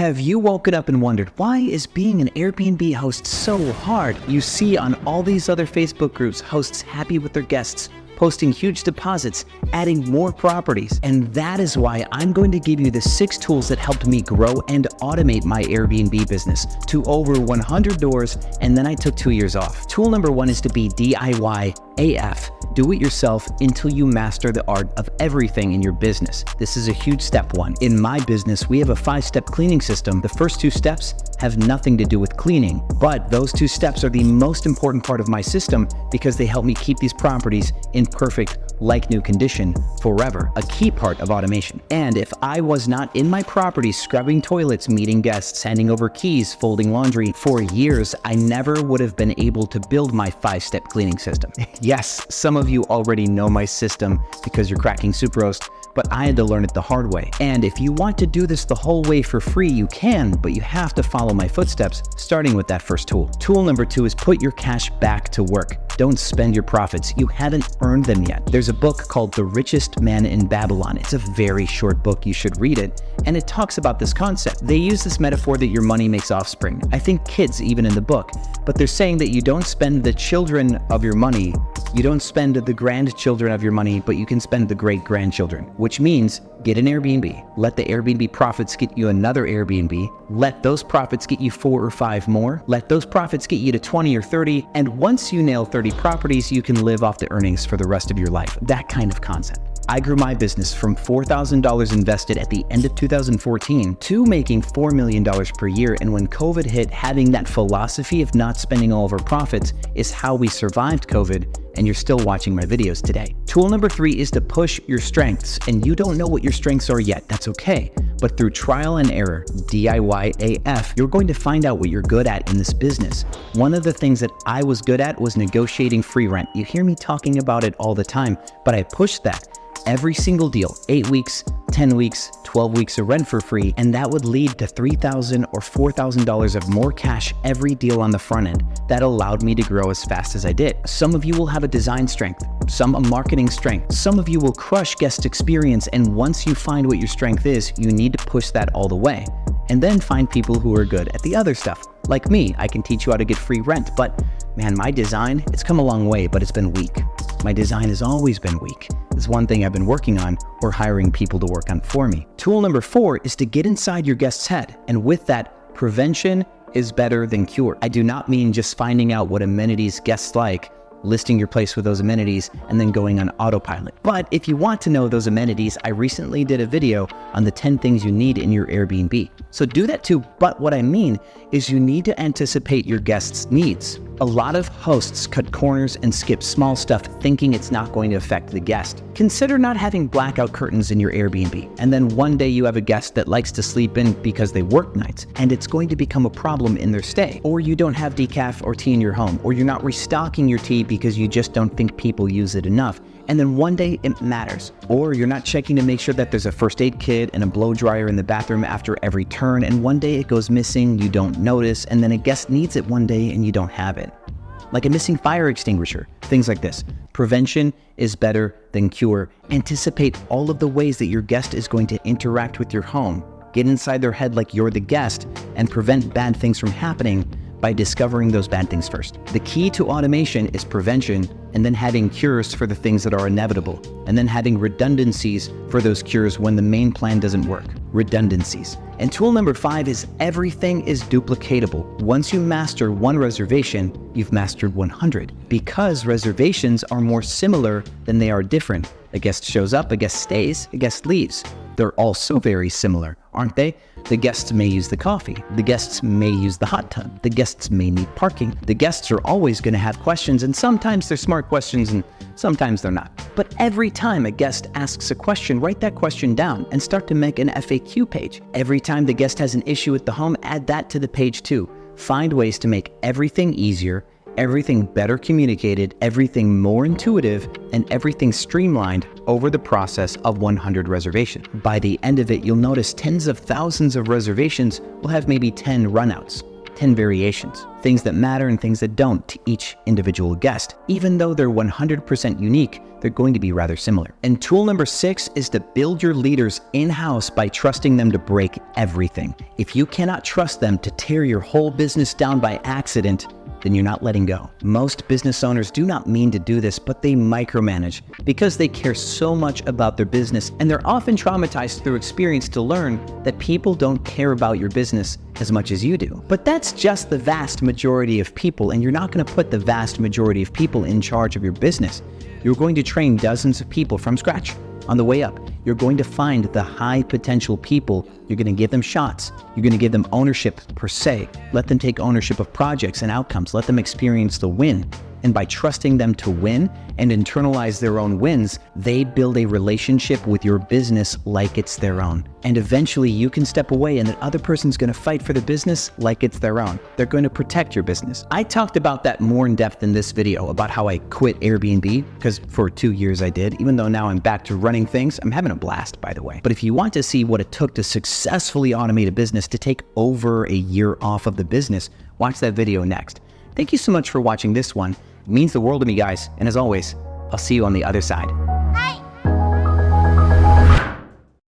Have you woken up and wondered, why is being an Airbnb host so hard? You see on all these other Facebook groups, hosts happy with their guests, posting huge deposits, adding more properties. And that is why I'm going to give you the 6 tools that helped me grow and automate my Airbnb business to over 100 doors, and then I took 2 years off. Tool number 1 is to be DIY AF. Do it yourself until you master the art of everything in your business. This is a huge step 1. In my business, we have a 5-step cleaning system. The first 2 steps have nothing to do with cleaning, but those 2 steps are the most important part of my system because they help me keep these properties in perfect, like new condition forever, a key part of automation. And if I was not in my property scrubbing toilets, meeting guests, handing over keys, folding laundry for years, I never would have been able to build my 5-step cleaning system. Yes, some of you already know my system because you're cracking Superhost, but I had to learn it the hard way. And if you want to do this the whole way for free, you can, but you have to follow my footsteps, starting with that first tool. Tool number 2 is put your cash back to work. Don't spend your profits. You haven't earned them yet. There's a book called The Richest Man in Babylon. It's a very short book. You should read it. And it talks about this concept. They use this metaphor that your money makes offspring. I think kids even in the book. But they're saying that you don't spend the children of your money. You don't spend the grandchildren of your money, but you can spend the great-grandchildren, which means get an Airbnb. Let the Airbnb profits get you another Airbnb. Let those profits get you 4 or 5 more. Let those profits get you to 20 or 30. And once you nail 30 properties, you can live off the earnings for the rest of your life. That kind of concept. I grew my business from $4,000 invested at the end of 2014 to making $4 million per year. And when COVID hit, having that philosophy of not spending all of our profits is how we survived COVID. And you're still watching my videos today. Tool number 3 is to push your strengths. And you don't know what your strengths are yet. That's okay. But through trial and error, DIY AF, you're going to find out what you're good at in this business. One of the things that I was good at was negotiating free rent. You hear me talking about it all the time, but I pushed that. Every single deal, 8 weeks, 10 weeks, 12 weeks of rent for free, and that would lead to $3,000 or $4,000 of more cash every deal on the front end. That allowed me to grow as fast as I did. Some of you will have a design strength, some a marketing strength, some of you will crush guest experience, and once you find what your strength is, you need to push that all the way. And then find people who are good at the other stuff. Like me, I can teach you how to get free rent, but man, my design, it's come a long way, but it's been weak. My design has always been weak. It's one thing I've been working on or hiring people to work on for me. Tool number 4 is to get inside your guest's head. And with that, prevention is better than cure. I do not mean just finding out what amenities guests like, listing your place with those amenities, and then going on autopilot. But if you want to know those amenities, I recently did a video on the 10 things you need in your Airbnb. So do that too, but what I mean is you need to anticipate your guests' needs. A lot of hosts cut corners and skip small stuff thinking it's not going to affect the guest. Consider not having blackout curtains in your Airbnb, and then one day you have a guest that likes to sleep in because they work nights, and it's going to become a problem in their stay. Or you don't have decaf or tea in your home, or you're not restocking your tea because you just don't think people use it enough. And then one day it matters. Or you're not checking to make sure that there's a first aid kit and a blow dryer in the bathroom after every turn, and one day it goes missing, you don't notice, and then a guest needs it one day and you don't have it. Like a missing fire extinguisher, things like this. Prevention is better than cure. Anticipate all of the ways that your guest is going to interact with your home. Get inside their head like you're the guest and prevent bad things from happening by discovering those bad things first. The key to automation is prevention, and then having cures for the things that are inevitable, and then having redundancies for those cures when the main plan doesn't work. Redundancies. And tool number 5 is everything is duplicatable. Once you master one reservation, you've mastered 100, because reservations are more similar than they are different. A guest shows up, a guest stays, a guest leaves. They're all so very similar, aren't they? The guests may use the coffee. The guests may use the hot tub. The guests may need parking. The guests are always going to have questions, and sometimes they're smart questions and sometimes they're not. But every time a guest asks a question, write that question down and start to make an FAQ page. Every time the guest has an issue at the home, add that to the page too. Find ways to make everything easier, everything better communicated, everything more intuitive, and everything streamlined over the process of 100 reservations. By the end of it, you'll notice tens of thousands of reservations will have maybe 10 runouts. 10 variations, things that matter and things that don't to each individual guest. Even though they're 100% unique, they're going to be rather similar. And tool number 6 is to build your leaders in-house by trusting them to break everything. If you cannot trust them to tear your whole business down by accident, then you're not letting go. Most business owners do not mean to do this, but they micromanage because they care so much about their business, and they're often traumatized through experience to learn that people don't care about your business as much as you do. But that's just the vast majority of people, and you're not going to put the vast majority of people in charge of your business. You're going to train dozens of people from scratch. On the way up, you're going to find the high potential people. You're going to give them shots. You're going to give them ownership per se. Let them take ownership of projects and outcomes. Let them experience the win. And by trusting them to win and internalize their own wins, they build a relationship with your business like it's their own. And eventually you can step away and that other person's going to fight for the business like it's their own. They're going to protect your business. I talked about that more in depth in this video about how I quit Airbnb, because for 2 years I did, even though now I'm back to running things. I'm having a blast, by the way. But if you want to see what it took to successfully automate a business, to take over a year off of the business, watch that video next. Thank you so much for watching this one. It means the world to me, guys. And as always, I'll see you on the other side.